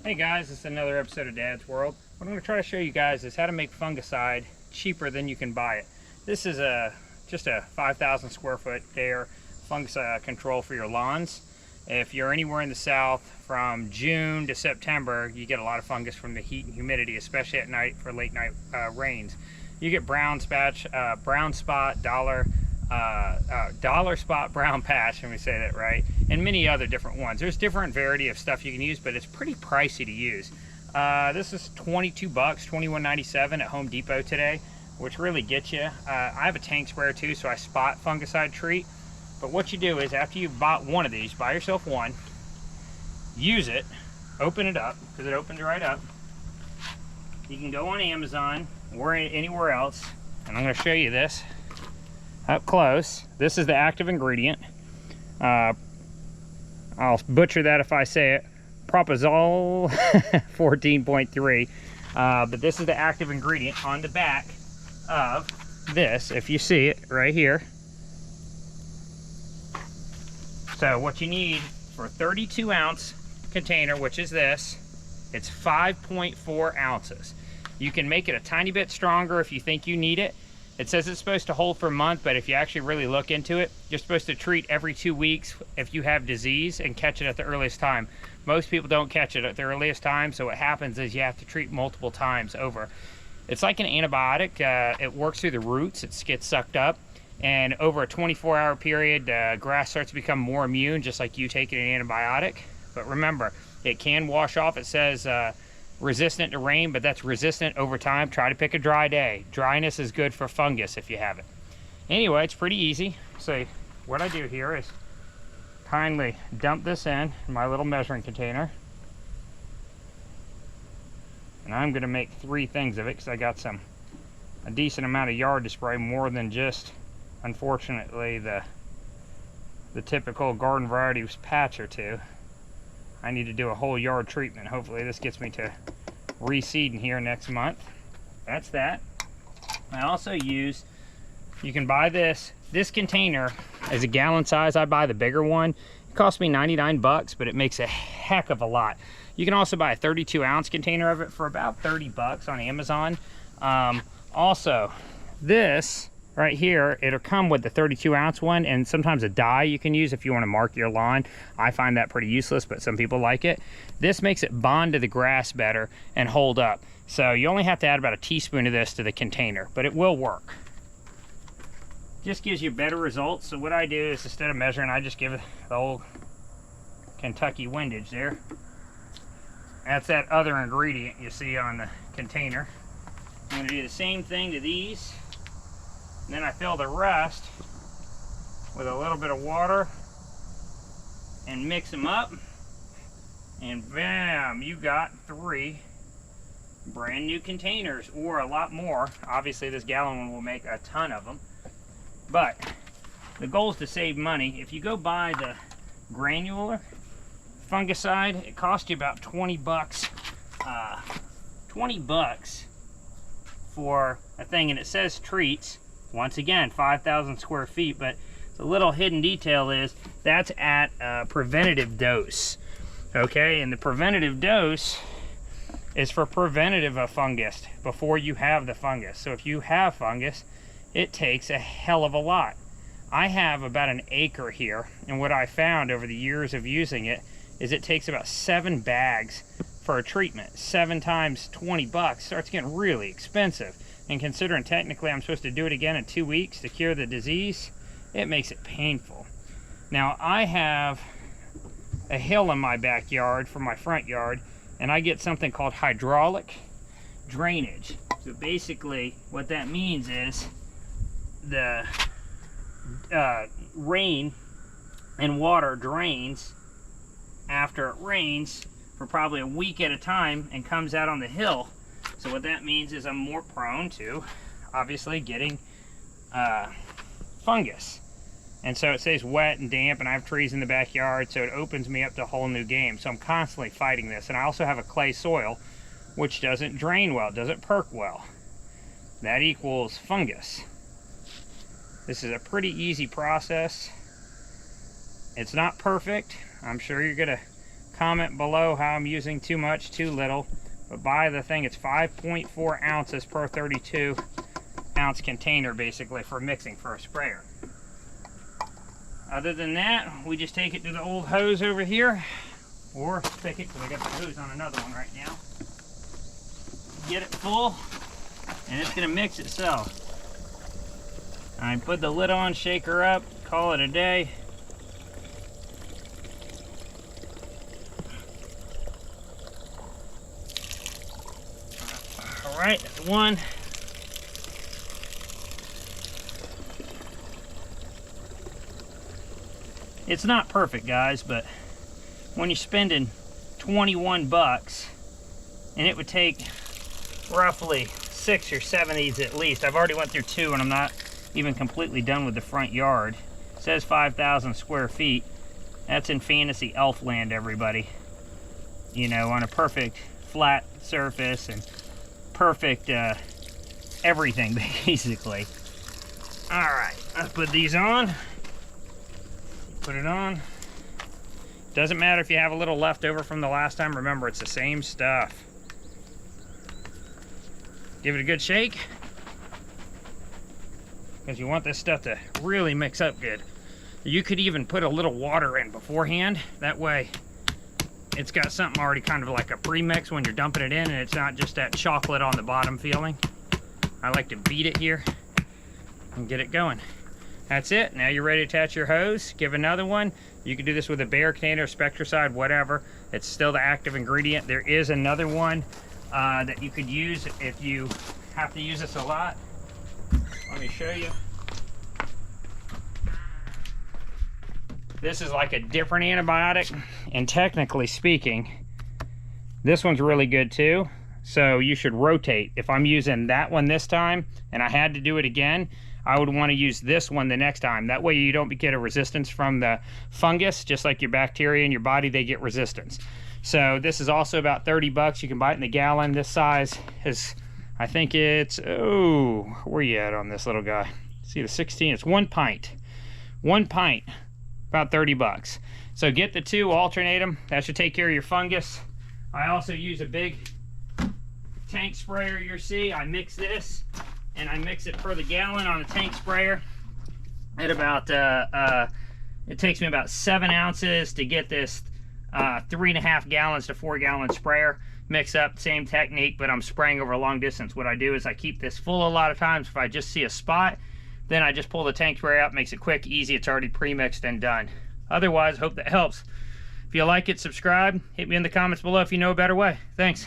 Hey guys, this is another episode of Dad's World. What I'm going to try to show you guys is how to make fungicide cheaper than you can buy it. This is just a 5,000 square foot there fungicide control for your lawns. If you're anywhere in the south from June to September, you get a lot of fungus from the heat and humidity, especially at night for late night rains. You get brown spot, dollar spot brown patch, let me say that right, and many other different ones. There's different variety of stuff you can use, but it's pretty pricey to use. This is 22 bucks, $21.97 at Home Depot today, which really gets you. I have a tank sprayer too, so I spot fungicide treat. But what you do is after you've bought one of these, buy yourself one, use it, open it up, because it opens right up. You can go on Amazon or anywhere else, and I'm going to show you this up close. This is the active ingredient. I'll butcher that if I say it. Propazole 14.3. But this is the active ingredient on the back of this, if you see it right here. So what you need for a 32 ounce container, which is this, it's 5.4 ounces. You can make it a tiny bit stronger if you think you need it. It says it's supposed to hold for a month, but if you actually really look into it, you're supposed to treat every 2 weeks if you have disease and catch it at the earliest time. Most people don't catch it at the earliest time, so what happens is you have to treat multiple times over. It's like an antibiotic. It works through the roots. It gets sucked up, and over a 24-hour period, grass starts to become more immune, just like you taking an antibiotic. But remember, it can wash off. It says resistant to rain, but that's resistant over time. Try to pick a dry day. Dryness is good for fungus if you have it. Anyway, it's pretty easy. So what I do here is kindly dump this in my little measuring container. And I'm going to make 3 things of it because I got a decent amount of yard to spray, more than just, unfortunately, the typical garden variety patch or two. I need to do a whole yard treatment. Hopefully this gets me to reseeding here next month. That's that. I also use, you can buy this container as a gallon size. I buy the bigger one. It cost me 99 bucks, but it makes a heck of a lot. You can also buy a 32 ounce container of it for about 30 bucks on Amazon. Also, this right here, it'll come with the 32 ounce one, and sometimes a dye you can use if you want to mark your lawn. I find that pretty useless, but some people like it. This makes it bond to the grass better and hold up. So you only have to add about a teaspoon of this to the container, but it will work. Just gives you better results. So what I do is, instead of measuring, I just give it the old Kentucky windage there. That's that other ingredient you see on the container. I'm going to do the same thing to these. And then I fill the rest with a little bit of water and mix them up, and bam, you got 3 brand new containers, or a lot more. Obviously this gallon one will make a ton of them, but the goal is to save money. If you go buy the granular fungicide, it costs you about 20 bucks 20 bucks for a thing, and it says treats. Once again, 5,000 square feet, but the little hidden detail is that's at a preventative dose. Okay, and the preventative dose is for preventative of fungus before you have the fungus. So if you have fungus, it takes a hell of a lot. I have about an acre here, and what I found over the years of using it is it takes about 7 bags for a treatment. 7 times 20 bucks starts getting really expensive. And considering technically I'm supposed to do it again in 2 weeks to cure the disease, it makes it painful. Now I have a hill in my backyard from my front yard, and I get something called hydraulic drainage. So basically what that means is the rain and water drains after it rains for probably a week at a time and comes out on the hill. So what that means is I'm more prone to, obviously, getting fungus. And so it stays wet and damp, and I have trees in the backyard, so it opens me up to a whole new game. So I'm constantly fighting this. And I also have a clay soil, which doesn't drain well, doesn't perk well. That equals fungus. This is a pretty easy process. It's not perfect. I'm sure you're gonna comment below how I'm using too much, too little. But buy the thing, it's 5.4 ounces per 32 ounce container basically for mixing for a sprayer. Other than that, we just take it to the old hose over here, or stick it, because I got the hose on another one right now. Get it full, and it's going to mix itself. I put the lid on, shake her up, call it a day. All right, that's one. It's not perfect, guys, but when you're spending 21 bucks, and it would take roughly 6 or 7 of these at least. I've already went through 2, and I'm not even completely done with the front yard. It says 5,000 square feet. That's in fantasy elf land, everybody. You know, on a perfect flat surface and perfect everything, basically. All right, let's put these on. Put it on. Doesn't matter if you have a little left over from the last time. Remember, it's the same stuff. Give it a good shake, because you want this stuff to really mix up good. You could even put a little water in beforehand. That way it's got something already kind of like a pre-mix when you're dumping it in, and it's not just that chocolate on the bottom feeling. I like to beat it here and get it going. That's it. Now you're ready to attach your hose. Give another one. You can do this with a Bayer container, Spectricide, whatever. It's still the active ingredient. There is another one that you could use if you have to use this a lot. Let me show you. This is like a different antibiotic, and technically speaking, this one's really good too. So you should rotate. If I'm using that one this time and I had to do it again, I would want to use this one the next time. That way you don't get a resistance from the fungus. Just like your bacteria in your body, they get resistance. So this is also about 30 bucks. You can buy it in the gallon. This size is, I think it's, oh, where you at on this little guy? See the 16, it's 1 pint. 1 pint, about 30 bucks. So get the 2, alternate them. That should take care of your fungus. I also use a big tank sprayer. You see, I mix this, and I mix it per the gallon on a tank sprayer at about, it takes me about 7 ounces to get this 3.5 gallons to 4 gallon sprayer. Mix up, same technique, but I'm spraying over a long distance. What I do is I keep this full a lot of times. If I just see a spot, then I just pull the tank sprayer out, makes it quick, easy. It's already pre-mixed and done. Otherwise, hope that helps. If you like it, subscribe. Hit me in the comments below if you know a better way. Thanks.